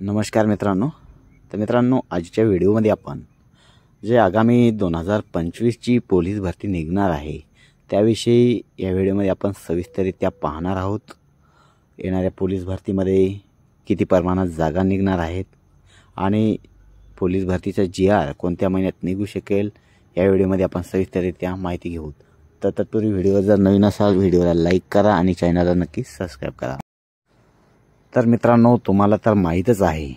नमस्कार मित्रांनो. तर मित्रांनो, आजच्या व्हिडिओमध्ये आपण जे आगामी 2025ची पोलीस भरती निघणार आहे त्याविषयी या व्हिडिओमध्ये आपण सविस्तररित्या पाहणार आहोत. येणाऱ्या पोलीस भरतीमध्ये किती प्रमाणात जागा निघणार आहेत आणि पोलीस भरतीचा GR कोणत्या महिन्यात निघू शकेल या व्हिडिओमध्ये आपण सविस्तररित्या माहिती घेऊ. तर तत्पूर्वी व्हिडिओ जर नवीन असाल व्हिडिओला लाईक करा आणि चॅनलला नक्की सबस्क्राईब करा. तर मित्रांनो, तुम्हाला तर माहीतच आहे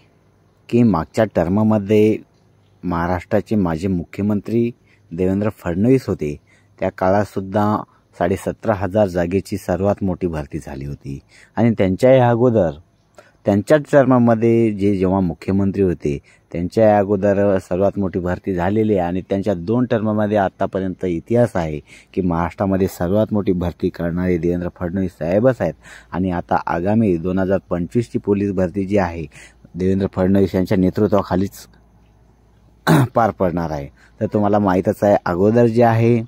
की मागच्या टर्ममध्ये महाराष्ट्राचे माजी मुख्यमंत्री देवेंद्र फडणवीस होते. त्या काळातसुद्धा 17,500 जागेची सर्वात मोठी भरती झाली होती आणि त्यांच्या अगोदर त्यांच्याच टर्ममध्ये जेव्हा मुख्यमंत्री होते त्यांच्या अगोदर सर्वात मोठी भरती झालेली आहे आणि त्यांच्या 2 टर्ममध्ये आतापर्यंत इतिहास आहे की महाराष्ट्रामध्ये सर्वात मोठी भरती करणारे देवेंद्र फडणवीस साहेबच आहेत. आणि आता आगामी 2025ची पोलीस भरती जी आहे देवेंद्र फडणवीस यांच्या नेतृत्वाखालीच पार पडणार आहे. तर तुम्हाला माहीतच आहे, अगोदर जे आहे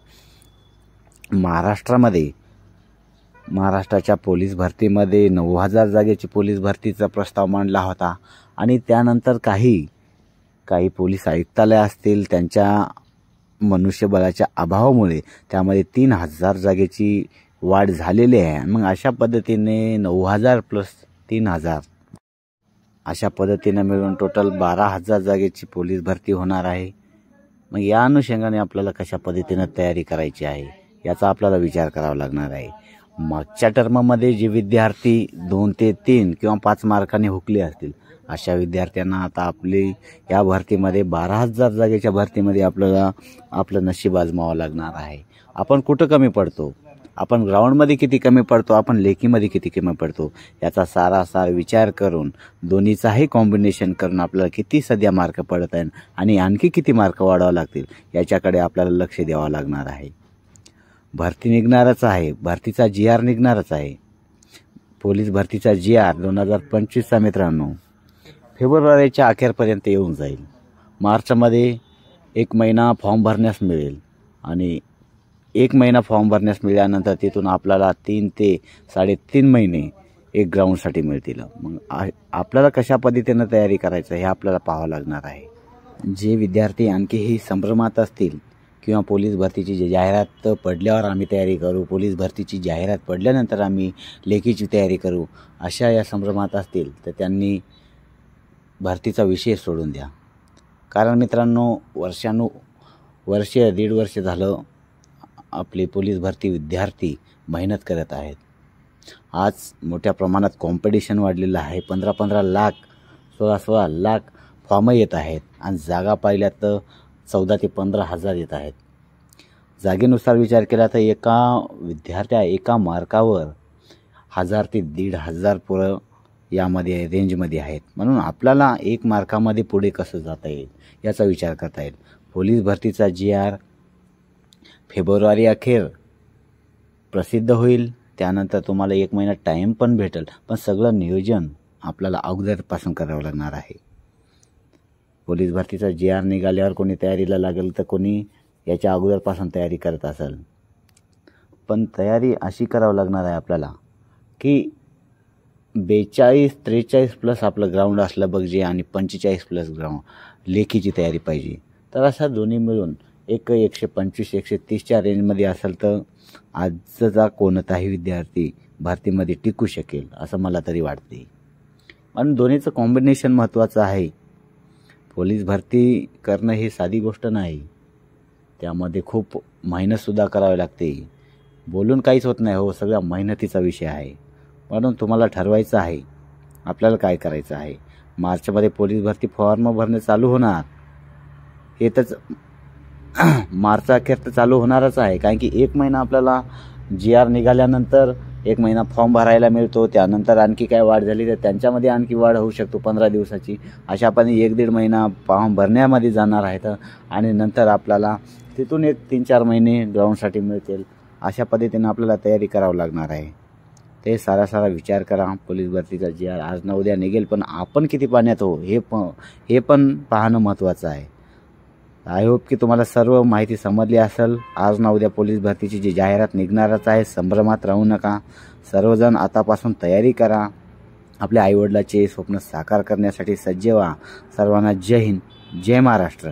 महाराष्ट्राच्या पोलीस भरतीमध्ये 9,000 जागेची पोलीस भरतीचा प्रस्ताव मांडला होता आणि त्यानंतर काही पोलीस आयुक्तालय असतील त्यांच्या मनुष्यबळाच्या अभावामुळे त्यामध्ये 3,000 जागेची वाढ झालेली आहे. मग अशा पद्धतीने 9,000 प्लस 3,000 अशा पद्धतीने मिळून टोटल 12,000 जागेची पोलीस भरती होणार आहे. मग या अनुषंगाने आपल्याला कशा पद्धतीने तयारी करायची आहे याचा आपल्याला विचार करावा लागणार आहे. मागच्या टर्ममध्ये जे विद्यार्थी 2 ते 3 किंवा 5 मार्काने हुकले असतील अशा विद्यार्थ्यांना आता आपली या भरतीमध्ये 12,000 जागेच्या भरतीमध्ये आपल्याला आपलं नशीब आजमावं लागणार आहे. आपण कुठं कमी पडतो, आपण ग्राउंडमध्ये किती कमी पडतो, आपण लेखीमध्ये किती कमी पडतो याचा सारासार विचार करून दोन्हीचाही कॉम्बिनेशन करून आपल्याला किती सध्या मार्क पडत आहेत आणि आणखी किती मार्क वाढवावे लागतील याच्याकडे आपल्याला लक्ष द्यावं लागणार आहे. भरती निघणारच आहे, भरतीचा GR निघणारच आहे. पोलीस भरतीचा GR 2025चा मित्रांनो फेब्रुवारीच्या अखेरपर्यंत येऊन जाईल. मार्चमध्ये 1 महिना फॉर्म भरण्यास मिळेल आणि 1 महिना फॉर्म भरण्यास मिळाल्यानंतर तिथून आपल्याला 3 ते 3.5 महिने एक ग्राउंडसाठी मिळतील. मग आपल्याला कशा पद्धतीनं तयारी करायचं हे आपल्याला पाहावं लागणार आहे. जे विद्यार्थी आणखीही संभ्रमात असतील किंवा पोलीस भरतीची जाहिरात पडल्यावर आम्ही तयारी करू, पोलीस भरतीची जाहिरात पडल्यानंतर आम्ही लेखीची तयारी करू अशा या संभ्रमात असतील तर त्यांनी भरतीचा विषय सोडून द्या. कारण मित्रांनो, वर्ष 1.5 वर्ष झालं आपले पोलीस भरती विद्यार्थी मेहनत करत आहेत. आज मोठ्या प्रमाणात कॉम्पिटिशन वाढलेलं आहे. 15-15 लाख 16-16 लाख फॉर्म येत आहेत आणि जागा पाहिल्या तर 14,000 ते 15,000 येत आहेत. जागेनुसार विचार केला तर एका मार्कावर 1,000 ते 1,500 पोरं यामध्ये रेंजमध्ये आहेत. म्हणून आपल्याला 1 मार्कामध्ये पुढे कसं जाता येईल याचा विचार करता येईल. पोलीस भरतीचा GR फेब्रुवारी अखेर प्रसिद्ध होईल. त्यानंतर तुम्हाला 1 महिना टाईम पण भेटेल, पण सगळं नियोजन आपल्याला अगोदरपासून करावं लागणार आहे. पोलीस भरतीचा GR निघाल्यावर कोणी तयारीला लागेल तर कोणी याच्या अगोदरपासून तयारी करत असेल. पण तयारी अशी करावं लागणार आहे आपल्याला की 42-43 प्लस आपलं ग्राउंड असलं पाहिजे आणि 45 प्लस ग्राउंड लेखीची तयारी पाहिजे. तर अशा दोन्ही मिळून 125-130च्या रेंजमध्ये असेल तर आजचा कोणताही विद्यार्थी भरतीमध्ये टिकू शकेल असं मला तरी वाटते. आणि दोन्हीचं कॉम्बिनेशन महत्त्वाचं आहे. पोलीस भरती करणं ही साधी गोष्ट नाही, त्यामध्ये खूप मेहनतसुद्धा करावी लागते. बोलून काहीच होत नाही हो, सगळ्या मेहनतीचा विषय आहे. म्हणून तुम्हाला ठरवायचं आहे आपल्याला काय करायचं आहे. मार्चमध्ये पोलीस भरती फॉर्म भरणे चालू होणार, हे तर मार्च अखेर तर चालू होणारच आहे. कारण की 1 महिना आपल्याला GR निघाल्यानंतर 1 महिना फॉर्म भरायला मिळतो. त्यानंतर आणखी काय वाढ झाली तर त्यांच्यामध्ये आणखी वाढ होऊ शकतो 15 दिवसाची. अशापणे 1-1.5 महिना फॉर्म भरण्यामध्ये जाणार आहेत आणि नंतर आपल्याला तिथून 3-4 महिने ग्राउंडसाठी मिळतील. अशा पद्धतीने आपल्याला तयारी करावं लागणार आहे. ते सारा विचार करा. पोलीस भरतीचा GR आज ना उद्या निघेल, पण आपण किती पाण्यात हो हे पण पाहणं महत्त्वाचं आहे. आय होप की तुम्हाला सर्व माहिती समजली असेल. आज ना उद्या पोलीस भरतीची जी जाहिरात निघणारच आहे. संभ्रमात राहू नका. सर्वजण आतापासून तयारी करा आपल्या आईवडिलाचे स्वप्न साकार करण्यासाठी सज्ज व्हा. सर्वांना जय हिंद, जय महाराष्ट्र.